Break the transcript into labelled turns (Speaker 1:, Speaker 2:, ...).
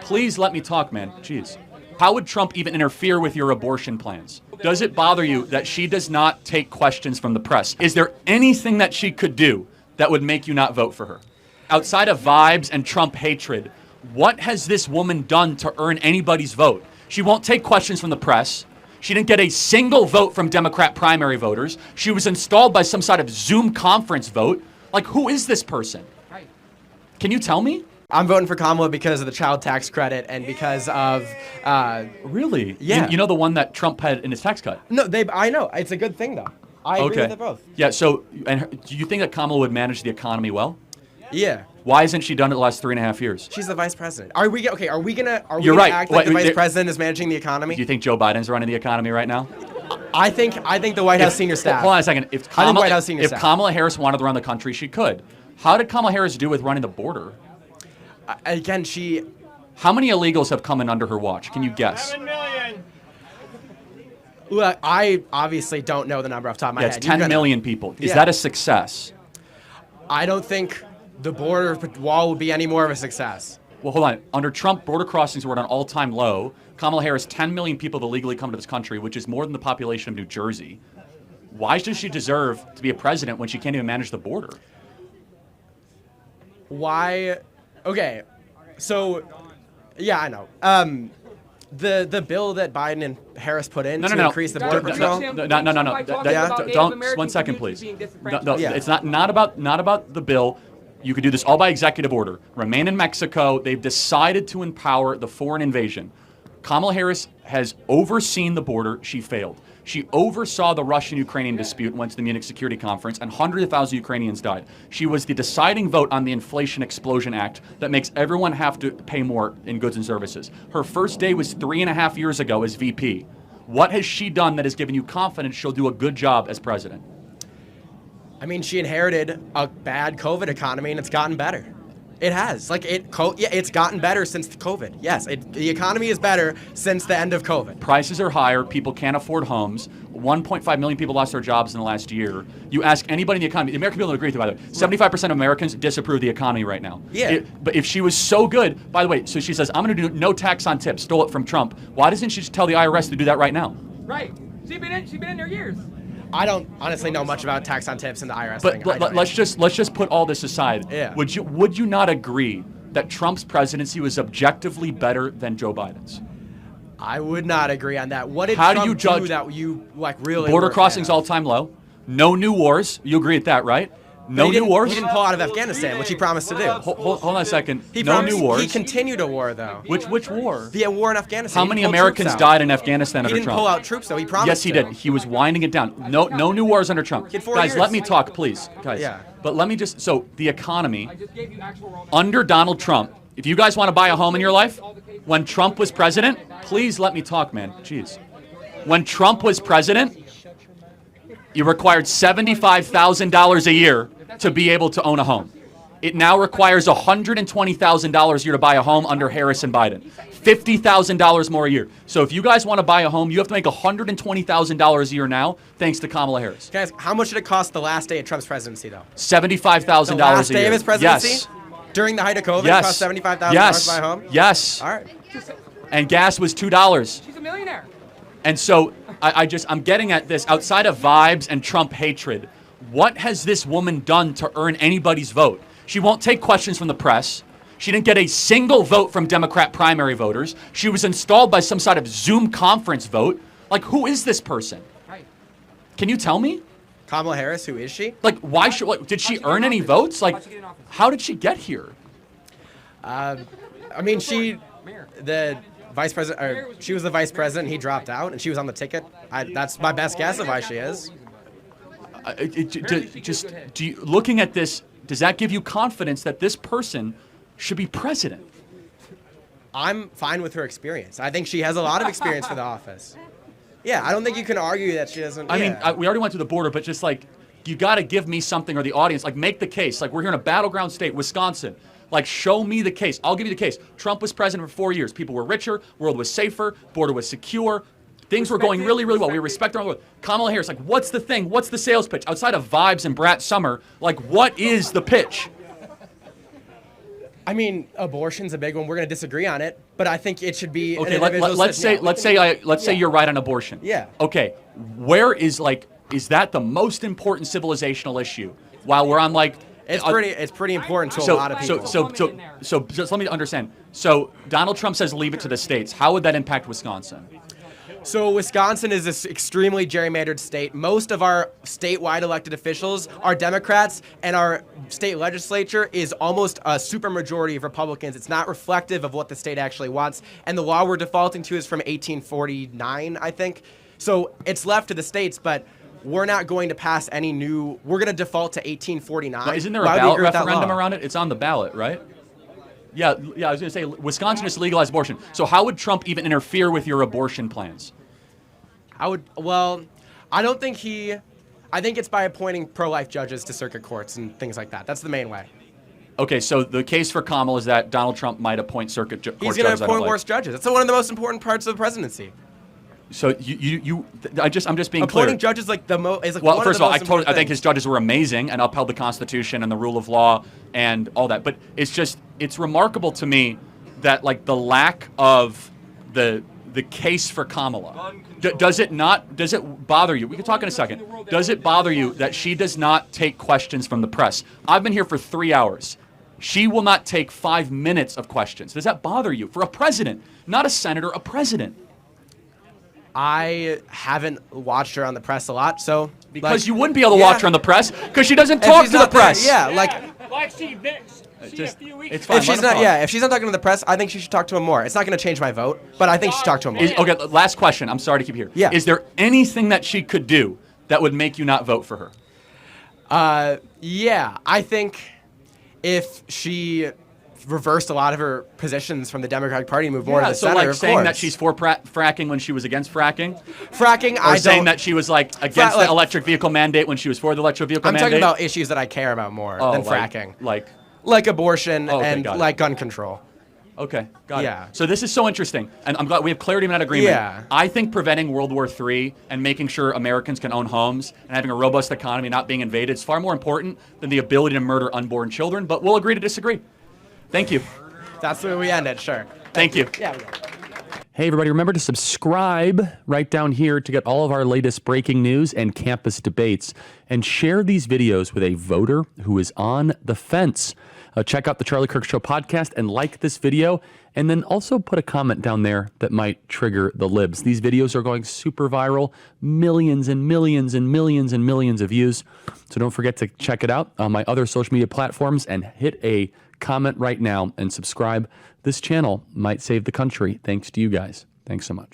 Speaker 1: Please let me talk, man. Jeez. How would Trump even interfere with your abortion plans? Does it bother you that she does not take questions from the press? Is there anything that she could do that would make you not vote for her? Outside of vibes and Trump hatred, what has this woman done to earn anybody's vote? She won't take questions from the press. She didn't get a single vote from Democrat primary voters. She was installed by some sort of Zoom conference vote. Like, who is this person? Can you tell me?
Speaker 2: I'm voting for Kamala because of the child tax credit and because of
Speaker 1: Really?
Speaker 2: Yeah.
Speaker 1: You know the one that Trump had in his tax cut?
Speaker 2: No, I know. It's a good thing though. I agree with it both.
Speaker 1: Yeah, so do you think that Kamala would manage the economy well?
Speaker 2: Yeah.
Speaker 1: Why hasn't she done it the last 3.5 years?
Speaker 2: She's the vice president. Are we gonna
Speaker 1: You're right.
Speaker 2: act like the vice president is managing the economy?
Speaker 1: Do you think Joe Biden's running the economy right now?
Speaker 2: I think the White House senior staff.
Speaker 1: Hold on a second. If
Speaker 2: I think White House senior staff.
Speaker 1: Kamala Harris wanted to run the country, she could. How did Kamala Harris do with running the border?
Speaker 2: Again,
Speaker 1: How many illegals have come in under her watch? Can you guess?
Speaker 3: 7 million.
Speaker 2: Look, I obviously don't know the number off the top of my
Speaker 1: Yeah,
Speaker 2: head.
Speaker 1: it's 10 million people. Is
Speaker 2: Yeah.
Speaker 1: that a success?
Speaker 2: I don't think the border wall would be any more of a success.
Speaker 1: Well, hold on. Under Trump, border crossings were at an all-time low. Kamala Harris, 10 million people have illegally come to this country, which is more than the population of New Jersey. Why does she deserve to be a president when she can't even manage the border?
Speaker 2: Why? Okay, so yeah, I know. The bill that Biden and Harris put in to increase the border patrol.
Speaker 1: No. Don't. 1 second, please. No,
Speaker 2: Yeah.
Speaker 1: it's not about the bill. You could do this all by executive order. Remain in Mexico. They've decided to empower the foreign invasion. Kamala Harris has overseen the border. She failed. She oversaw the Russian-Ukrainian dispute, went to the Munich Security Conference, and hundreds of thousands of Ukrainians died. She was the deciding vote on the Inflation Explosion Act that makes everyone have to pay more in goods and services. Her first day was 3.5 years ago as VP. What has she done that has given you confidence she'll do a good job as president?
Speaker 2: I mean, she inherited a bad COVID economy, and it's gotten better. It has. It's gotten better since COVID. Yes, the economy is better since the end of COVID.
Speaker 1: Prices are higher. People can't afford homes. 1.5 million people lost their jobs in the last year. You ask anybody in the economy, the American people don't agree with you, by the way. 75% of Americans disapprove of the economy right now.
Speaker 2: Yeah.
Speaker 1: But if she was so good, by the way, so she says, I'm going to do no tax on tips, stole it from Trump. Why doesn't she just tell the IRS to do that right now?
Speaker 3: Right. She's been in there years.
Speaker 2: I don't honestly know much about tax on tips and the IRS thing.
Speaker 1: But let's just put all this aside.
Speaker 2: Yeah.
Speaker 1: Would you not agree that Trump's presidency was objectively better than Joe Biden's?
Speaker 2: I would not agree on that. What did
Speaker 1: How
Speaker 2: Trump
Speaker 1: do you judge
Speaker 2: do that you really
Speaker 1: border
Speaker 2: were a
Speaker 1: crossings
Speaker 2: fan of?
Speaker 1: all-time low? No new wars. You agree with that, right? No new wars.
Speaker 2: He didn't pull out of Afghanistan, which he promised to do.
Speaker 1: Hold on a second.
Speaker 2: He
Speaker 1: No
Speaker 2: promised-
Speaker 1: new wars.
Speaker 2: He continued a war, though.
Speaker 1: Which war?
Speaker 2: The war in Afghanistan.
Speaker 1: How
Speaker 2: He
Speaker 1: many
Speaker 2: pulled
Speaker 1: Americans
Speaker 2: troops out.
Speaker 1: died in Afghanistan
Speaker 2: He
Speaker 1: under
Speaker 2: didn't
Speaker 1: Trump?
Speaker 2: pull out troops, though. He promised
Speaker 1: Yes, he
Speaker 2: to.
Speaker 1: did. He was winding it down. No new wars under Trump.
Speaker 2: He had 4
Speaker 1: Guys,
Speaker 2: years.
Speaker 1: let me talk, please. Guys.
Speaker 2: Yeah.
Speaker 1: But let me just, so the economy,
Speaker 3: I just gave you actual raw
Speaker 1: under Donald Trump, if you guys want to buy a home in your life, when Trump was president, please let me talk, man. Jeez. When Trump was president, you required $75,000 a year to be able to own a home. It now requires $120,000 a year to buy a home under Harris and Biden. $50,000 more a year. So if you guys want to buy a home, you have to make $120,000 a year now, thanks to Kamala Harris.
Speaker 2: Guys, how much did it cost the last day of Trump's presidency, though?
Speaker 1: $75,000
Speaker 2: The last
Speaker 1: a
Speaker 2: day
Speaker 1: year.
Speaker 2: of his presidency?
Speaker 1: Yes.
Speaker 2: During the height of COVID,
Speaker 1: Yes.
Speaker 2: it cost $75,000
Speaker 1: Yes.
Speaker 2: to buy a home?
Speaker 1: Yes.
Speaker 2: All right.
Speaker 1: And gas was $2.
Speaker 3: She's a millionaire.
Speaker 1: And so I'm getting at this. Outside of vibes and Trump hatred, what has this woman done to earn anybody's vote? She won't take questions from the press. She didn't get a single vote from Democrat primary voters. She was installed by some sort of Zoom conference vote. Like, who is this person?
Speaker 3: Right.
Speaker 1: Can you tell me?
Speaker 2: Kamala Harris, who is she?
Speaker 1: Like, why should? Like, did she earn any votes? Like, how did she get here?
Speaker 2: I mean, she was the vice president. He dropped out, and she was on the ticket. That's my best guess of why she is.
Speaker 1: Looking at this, does that give you confidence that this person should be president?
Speaker 2: I'm fine with her experience. I think she has a lot of experience for the office. Yeah, I don't think you can argue that she doesn't.
Speaker 1: I mean, we already went through the border, but just like, you got to give me something, or the audience, like, make the case. Like, we're here in a battleground state, Wisconsin. Like, show me the case. I'll give you the case. Trump was president for 4 years. People were richer. World was safer. Border was secure. Things were going really, really well. We respect our own. Kamala Harris, like, what's the thing? What's the sales pitch? Outside of vibes and Brat Summer, like, what is the pitch?
Speaker 2: I mean, abortion's a big one. We're going to disagree on it, but I think it should be
Speaker 1: Okay,
Speaker 2: an individual
Speaker 1: let's say
Speaker 2: decision.
Speaker 1: let's say you're right on abortion.
Speaker 2: Yeah.
Speaker 1: Okay, where is that the most important civilizational issue? While we're on
Speaker 2: It's pretty important to a lot of people.
Speaker 1: So just let me understand. So Donald Trump says leave it to the states. How would that impact Wisconsin?
Speaker 2: So Wisconsin is this extremely gerrymandered state. Most of our statewide elected officials are Democrats, and our state legislature is almost a supermajority of Republicans. It's not reflective of what the state actually wants. And the law we're defaulting to is from 1849, I think. So it's left to the states, but we're not going to pass any new. We're going to default to 1849.
Speaker 1: Now, isn't there a
Speaker 2: Why would we
Speaker 1: ballot
Speaker 2: agree with that
Speaker 1: referendum
Speaker 2: law?
Speaker 1: around it? It's on the ballot, right? Yeah. I was going to say Wisconsin is legalized abortion. So how would Trump even interfere with your abortion plans?
Speaker 2: I don't think I think it's by appointing pro-life judges to circuit courts and things like that. That's the main way.
Speaker 1: Okay, so the case for Kamala is that Donald Trump might appoint court
Speaker 2: He's
Speaker 1: judges.
Speaker 2: going to
Speaker 1: that don't
Speaker 2: appoint
Speaker 1: like.
Speaker 2: worse judges. That's one of the most important parts of the presidency.
Speaker 1: So I'm just being clear.
Speaker 2: Appointing judges is like
Speaker 1: Well,
Speaker 2: one
Speaker 1: first of
Speaker 2: of the
Speaker 1: all,
Speaker 2: most important
Speaker 1: I think
Speaker 2: things.
Speaker 1: his judges were amazing and upheld the Constitution and the rule of law and all that. But it's remarkable to me that the lack of the case for Kamala. Does it bother you? We can talk in a second. Does it bother you that she does not take questions from the press? I've been here for 3 hours. She will not take 5 minutes of questions. Does that bother you? For a president, not a senator, a president.
Speaker 2: I haven't watched her on the press a lot, so
Speaker 1: Because you wouldn't be able to watch her on the press because she doesn't talk to the press.
Speaker 3: Like Steve Nicks. See a few weeks
Speaker 1: It's fine.
Speaker 2: if she's
Speaker 1: let him
Speaker 2: not,
Speaker 1: talk.
Speaker 2: if she's not talking to the press, I think she should talk to him more. It's not going to change my vote, but I think she should talk to him more.
Speaker 1: Okay, last question. I'm sorry to keep you here.
Speaker 2: Yeah.
Speaker 1: Is there anything that she could do that would make you not vote for her?
Speaker 2: Yeah, I think if she reversed a lot of her positions from the Democratic Party and moved more to the
Speaker 1: so
Speaker 2: center, of
Speaker 1: saying
Speaker 2: course.
Speaker 1: that she's for fracking when she was against fracking,
Speaker 2: fracking,
Speaker 1: or saying that she was against the
Speaker 2: like-
Speaker 1: electric vehicle mandate when she was for the electric vehicle
Speaker 2: I'm
Speaker 1: mandate.
Speaker 2: talking about issues that I care about more than fracking, like abortion
Speaker 1: Okay,
Speaker 2: and
Speaker 1: got it.
Speaker 2: like gun control.
Speaker 1: Okay, got
Speaker 2: Yeah.
Speaker 1: it. So this is so interesting, and I'm glad we have clarity and not agreement.
Speaker 2: Yeah.
Speaker 1: I think preventing World War III and making sure Americans can own homes and having a robust economy not being invaded is far more important than the ability to murder unborn children, but we'll agree to disagree. Thank you.
Speaker 2: That's where we end it, sure.
Speaker 1: Thank you.
Speaker 2: Yeah, we go.
Speaker 4: Hey, everybody, remember to subscribe right down here to get all of our latest breaking news and campus debates. And share these videos with a voter who is on the fence. Check out the Charlie Kirk Show podcast and like this video. And then also put a comment down there that might trigger the libs. These videos are going super viral, millions and millions and millions and millions of views. So don't forget to check it out on my other social media platforms and hit a comment right now and subscribe. This channel might save the country thanks to you guys. Thanks so much.